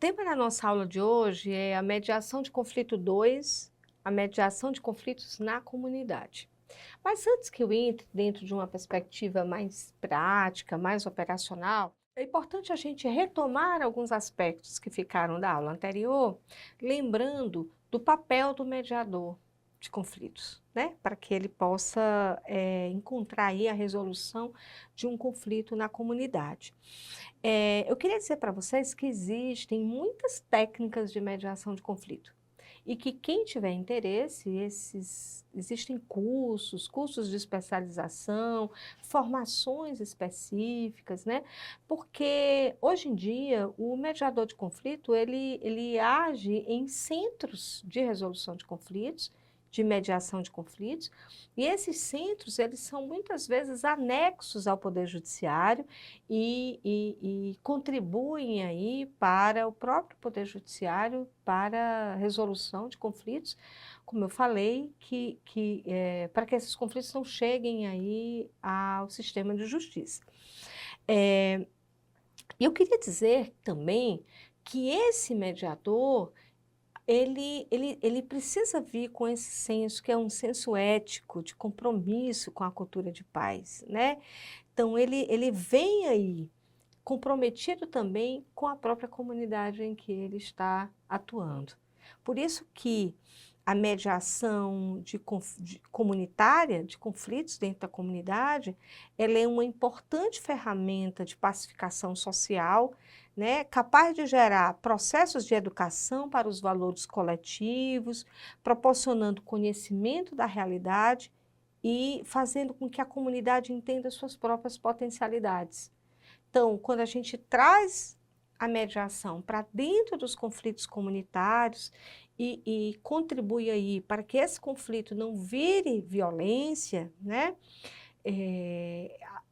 tema da nossa aula de hoje é a mediação de conflito 2, a mediação de conflitos na comunidade. Mas antes que eu entre dentro de uma perspectiva mais prática, mais operacional, é importante a gente retomar alguns aspectos que ficaram da aula anterior, lembrando do papel do mediador de conflitos, né? Para que ele possa encontrar aí a resolução de um conflito na comunidade. Eu queria dizer para vocês que existem muitas técnicas de mediação de conflito e que quem tiver interesse, existem cursos de especialização, formações específicas, né? Porque hoje em dia o mediador de conflito ele age em centros de resolução de conflitos, de mediação de conflitos, e esses centros eles são muitas vezes anexos ao Poder Judiciário e contribuem aí para o próprio Poder Judiciário para a resolução de conflitos, como eu falei, para que esses conflitos não cheguem aí ao sistema de justiça. Eu queria dizer também que esse mediador ele precisa vir com esse senso, que é um senso ético, de compromisso com a cultura de paz, né? Então, ele vem aí comprometido também com a própria comunidade em que ele está atuando. Por isso que a mediação comunitária, de conflitos dentro da comunidade, ela é uma importante ferramenta de pacificação social, né, capaz de gerar processos de educação para os valores coletivos, proporcionando conhecimento da realidade e fazendo com que a comunidade entenda suas próprias potencialidades. Então, quando a gente traz a mediação para dentro dos conflitos comunitários e contribui aí para que esse conflito não vire violência, né?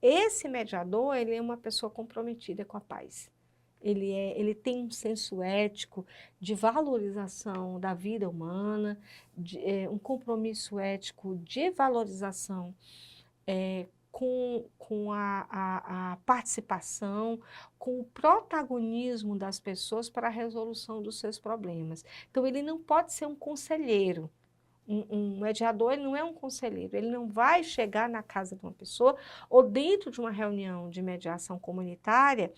Esse mediador, ele é uma pessoa comprometida com a paz. Ele tem um senso ético de valorização da vida humana, um compromisso ético de valorização com a participação, com o protagonismo das pessoas para a resolução dos seus problemas. Então, ele não pode ser um conselheiro. Um mediador, ele não é um conselheiro, ele não vai chegar na casa de uma pessoa ou dentro de uma reunião de mediação comunitária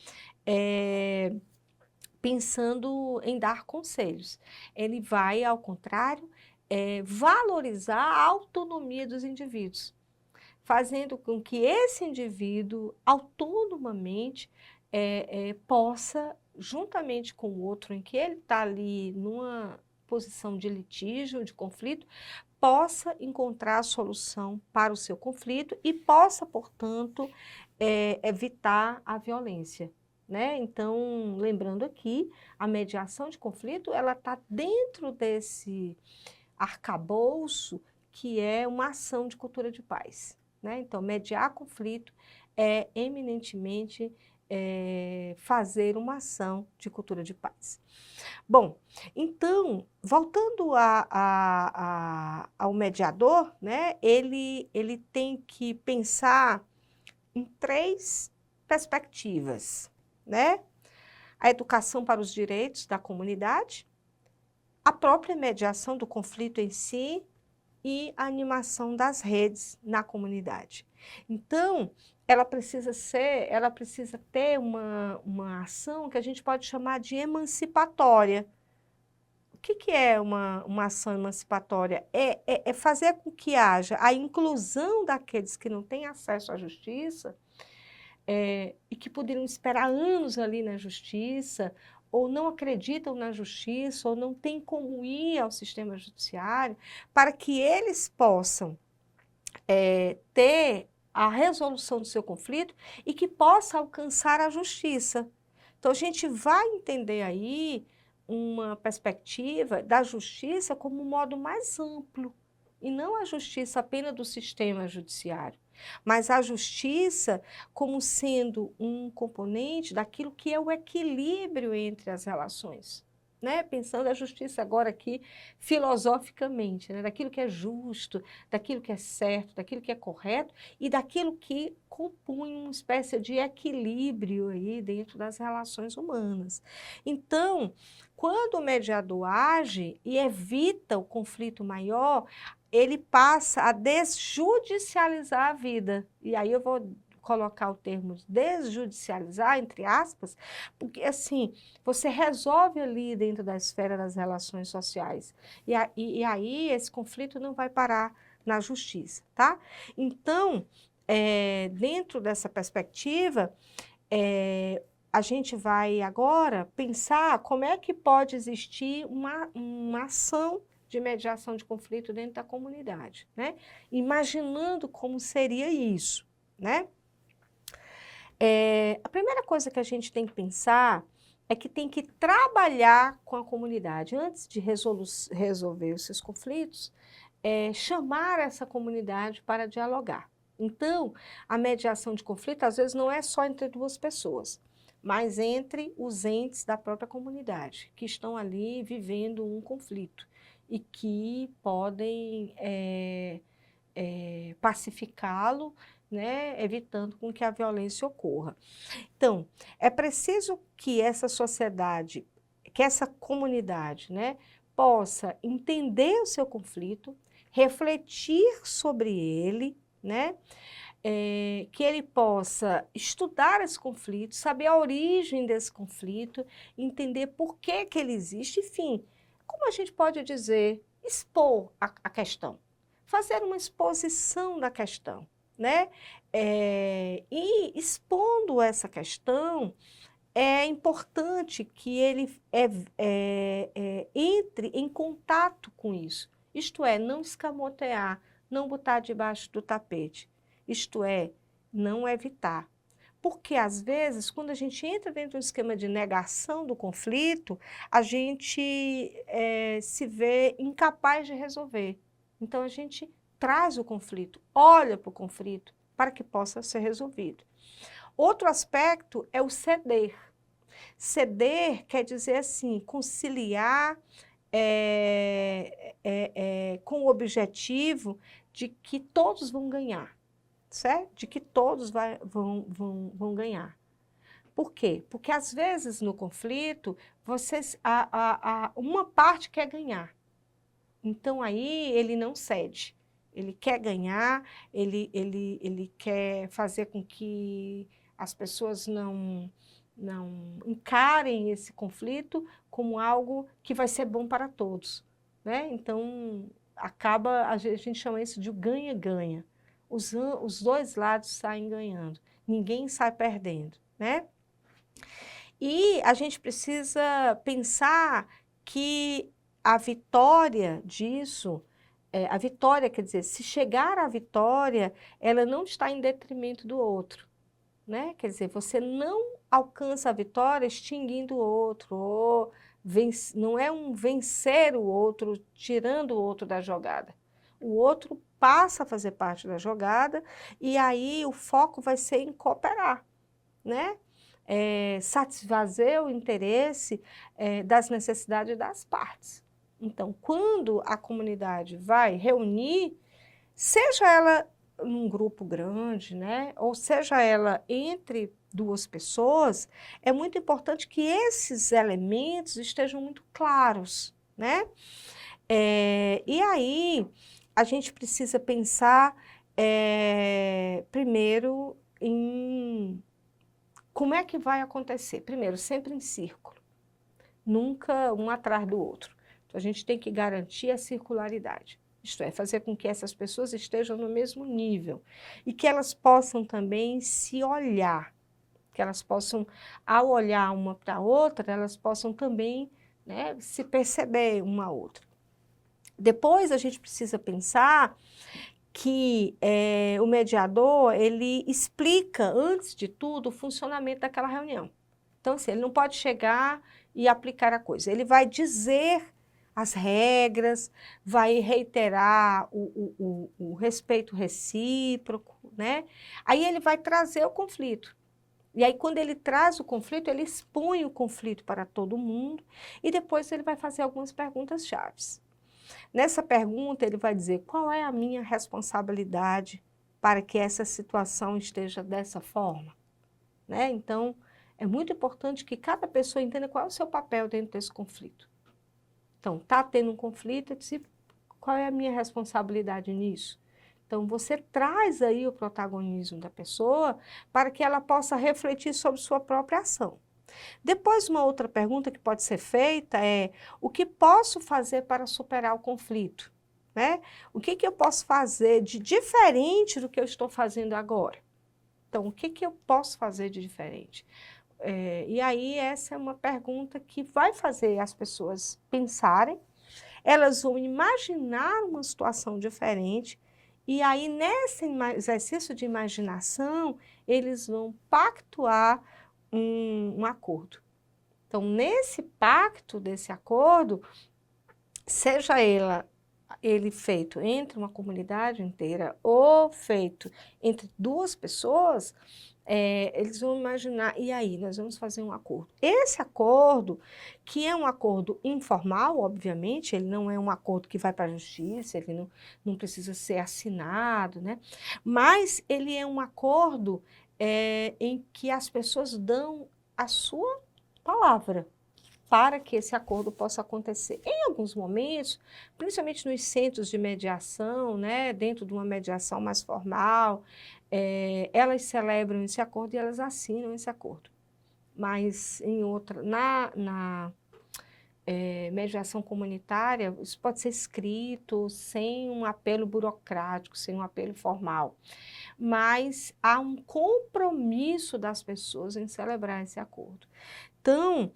pensando em dar conselhos. Ele vai, ao contrário, valorizar a autonomia dos indivíduos, fazendo com que esse indivíduo, autonomamente, possa, juntamente com o outro, em que ele está ali numa posição de litígio, de conflito, possa encontrar a solução para o seu conflito e possa, portanto, evitar a violência, né? Então, lembrando aqui, a mediação de conflito, ela está dentro desse arcabouço que é uma ação de cultura de paz, né? Então, mediar conflito é eminentemente fazer uma ação de cultura de paz. Bom, então, voltando ao mediador, né? Ele tem que pensar em 3 perspectivas, né? A educação para os direitos da comunidade, a própria mediação do conflito em si e a animação das redes na comunidade. Então, ela precisa ter uma ação que a gente pode chamar de emancipatória. O que é uma ação emancipatória? É fazer com que haja a inclusão daqueles que não têm acesso à justiça e que poderiam esperar anos ali na justiça, ou não acreditam na justiça, ou não têm como ir ao sistema judiciário, para que eles possam ter a resolução do seu conflito e que possa alcançar a justiça. Então, a gente vai entender aí uma perspectiva da justiça como um modo mais amplo, e não a justiça apenas do sistema judiciário, mas a justiça como sendo um componente daquilo que é o equilíbrio entre as relações, né? Pensando a justiça agora aqui filosoficamente, né? Daquilo que é justo, daquilo que é certo, daquilo que é correto e daquilo que compõe uma espécie de equilíbrio aí dentro das relações humanas. Então, quando o mediador age e evita o conflito maior, ele passa a desjudicializar a vida. E aí eu vou colocar o termo desjudicializar, entre aspas, porque assim, você resolve ali dentro da esfera das relações sociais. E aí esse conflito não vai parar na justiça, tá? Então, dentro dessa perspectiva, a gente vai agora pensar como é que pode existir uma ação de mediação de conflito dentro da comunidade, né? Imaginando como seria isso, né? A primeira coisa que a gente tem que pensar é que tem que trabalhar com a comunidade. Antes de resolver os seus conflitos, chamar essa comunidade para dialogar. Então, a mediação de conflito, às vezes, não é só entre duas pessoas, mas entre os entes da própria comunidade, que estão ali vivendo um conflito e que podem pacificá-lo, né, evitando com que a violência ocorra. Então, é preciso que essa sociedade, que essa comunidade, né, possa entender o seu conflito, refletir sobre ele, né, que ele possa estudar esse conflito, saber a origem desse conflito, entender por que que ele existe, enfim, como a gente pode dizer, expor a questão, fazer uma exposição da questão, né? E expondo essa questão, é importante que ele entre em contato com isso. Isto é, não escamotear, não botar debaixo do tapete. Isto é, não evitar. Porque, às vezes, quando a gente entra dentro de um esquema de negação do conflito, a gente se vê incapaz de resolver. Então, a gente traz o conflito, olha para o conflito, para que possa ser resolvido. Outro aspecto é o ceder. Ceder quer dizer assim, conciliar com o objetivo de que todos vão ganhar, certo? De que todos vão ganhar. Por quê? Porque às vezes no conflito, uma parte quer ganhar. Então aí ele não cede. Ele quer ganhar, ele quer fazer com que as pessoas não encarem esse conflito como algo que vai ser bom para todos, né? Então, a gente chama isso de ganha-ganha. Os dois lados saem ganhando, ninguém sai perdendo, né? E a gente precisa pensar que a vitória disso, a vitória, quer dizer, se chegar à vitória, ela não está em detrimento do outro, né? Quer dizer, você não alcança a vitória extinguindo o outro, ou não é um vencer o outro, tirando o outro da jogada. O outro passa a fazer parte da jogada e aí o foco vai ser em cooperar, né? Satisfazer o interesse das necessidades das partes. Então, quando a comunidade vai reunir, seja ela num grupo grande, né, ou seja ela entre duas pessoas, é muito importante que esses elementos estejam muito claros, né? E aí, a gente precisa pensar primeiro em como é que vai acontecer. Primeiro, sempre em círculo, nunca um atrás do outro. Então, a gente tem que garantir a circularidade. Isto é, fazer com que essas pessoas estejam no mesmo nível e que elas possam também se olhar, que elas possam, ao olhar uma para a outra, elas possam também, né, se perceber uma a outra. Depois a gente precisa pensar que o mediador, ele explica, antes de tudo, o funcionamento daquela reunião. Então, assim, ele não pode chegar e aplicar a coisa, ele vai dizer as regras, vai reiterar o respeito recíproco, né? Aí ele vai trazer o conflito. E aí, quando ele traz o conflito, ele expõe o conflito para todo mundo e depois ele vai fazer algumas perguntas chaves. Nessa pergunta, ele vai dizer qual é a minha responsabilidade para que essa situação esteja dessa forma, né? Então, é muito importante que cada pessoa entenda qual é o seu papel dentro desse conflito. Então, está tendo um conflito, eu disse, qual é a minha responsabilidade nisso? Então, você traz aí o protagonismo da pessoa para que ela possa refletir sobre sua própria ação. Depois, uma outra pergunta que pode ser feita é: o que posso fazer para superar o conflito? Né? O que eu posso fazer de diferente do que eu estou fazendo agora? Então, o que eu posso fazer de diferente? E aí, essa é uma pergunta que vai fazer as pessoas pensarem, elas vão imaginar uma situação diferente, e aí, nesse exercício de imaginação, eles vão pactuar um acordo. Então, nesse pacto desse acordo, seja ele feito entre uma comunidade inteira ou feito entre duas pessoas, eles vão imaginar, e aí, nós vamos fazer um acordo. Esse acordo, que é um acordo informal, obviamente, ele não é um acordo que vai para a justiça, ele não precisa ser assinado, né? Mas ele é um acordo em que as pessoas dão a sua palavra para que esse acordo possa acontecer. Em alguns momentos, principalmente nos centros de mediação, né, dentro de uma mediação mais formal, elas celebram esse acordo e elas assinam esse acordo. Mas em outra, na mediação comunitária, isso pode ser escrito sem um apelo burocrático, sem um apelo formal. Mas há um compromisso das pessoas em celebrar esse acordo. Então,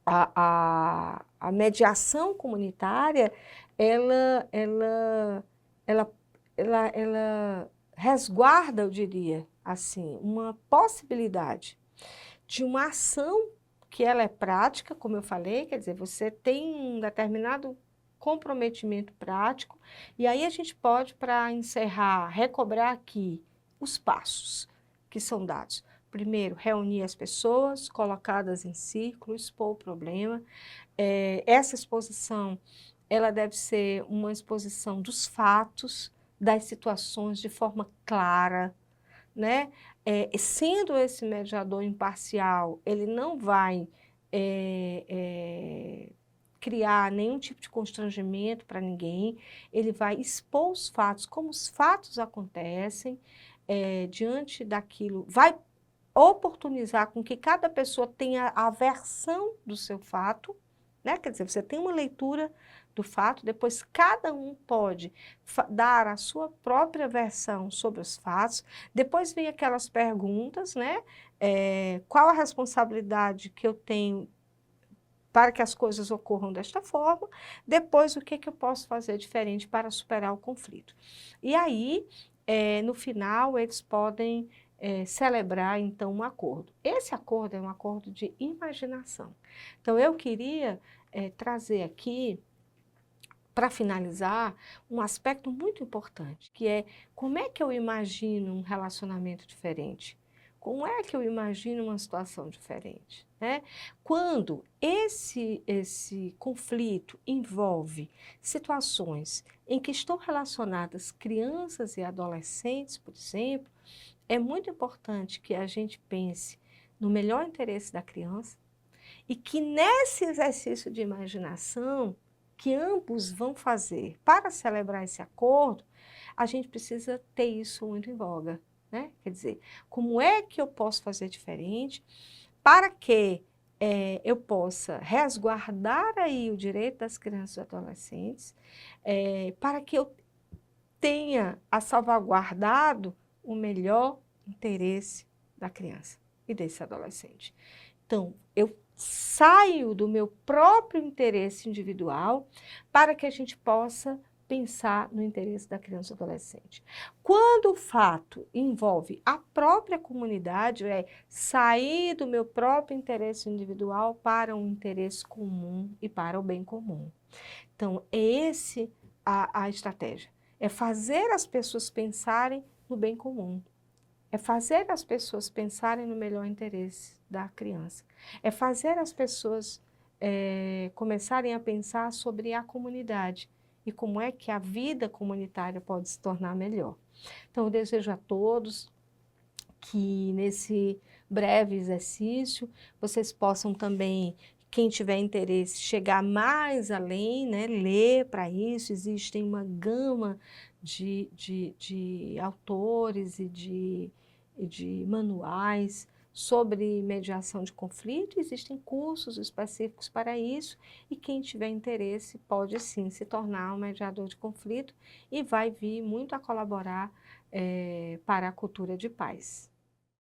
a mediação comunitária, ela resguarda, eu diria assim, uma possibilidade de uma ação que ela é prática, como eu falei, quer dizer, você tem um determinado comprometimento prático, e aí a gente pode, para encerrar, recobrar aqui os passos que são dados. Primeiro, reunir as pessoas, colocá-las em círculo, expor o problema. Essa exposição, ela deve ser uma exposição dos fatos, das situações de forma clara, né? Sendo esse mediador imparcial, ele não vai criar nenhum tipo de constrangimento para ninguém, ele vai expor os fatos, como os fatos acontecem, diante daquilo, vai oportunizar com que cada pessoa tenha a versão do seu fato, né? Quer dizer, você tem uma leitura do fato, depois cada um pode dar a sua própria versão sobre os fatos, depois vem aquelas perguntas, né? Qual a responsabilidade que eu tenho para que as coisas ocorram desta forma, depois o que eu posso fazer diferente para superar o conflito. E aí, no final, eles podem celebrar, então, um acordo. Esse acordo é um acordo de imaginação. Então, eu queria trazer aqui, para finalizar, um aspecto muito importante, que é como é que eu imagino um relacionamento diferente? Como é que eu imagino uma situação diferente, né? Quando esse conflito envolve situações em que estão relacionadas crianças e adolescentes, por exemplo, é muito importante que a gente pense no melhor interesse da criança e que nesse exercício de imaginação que ambos vão fazer para celebrar esse acordo, a gente precisa ter isso muito em voga, né? Quer dizer, como é que eu posso fazer diferente para que eu possa resguardar aí o direito das crianças e adolescentes, para que eu tenha a salvaguardado o melhor interesse da criança e desse adolescente. Então, eu saio do meu próprio interesse individual para que a gente possa pensar no interesse da criança e do adolescente. Quando o fato envolve a própria comunidade, sair do meu próprio interesse individual para um interesse comum e para o bem comum. Então, esse a estratégia. É fazer as pessoas pensarem no bem comum. É fazer as pessoas pensarem no melhor interesse da criança. É fazer as pessoas começarem a pensar sobre a comunidade e como é que a vida comunitária pode se tornar melhor. Então, eu desejo a todos que nesse breve exercício vocês possam também, quem tiver interesse, chegar mais além, né? Ler para isso. Existem uma gama de autores e de manuais sobre mediação de conflito. Existem cursos específicos para isso e quem tiver interesse pode sim se tornar um mediador de conflito e vai vir muito a colaborar para a cultura de paz.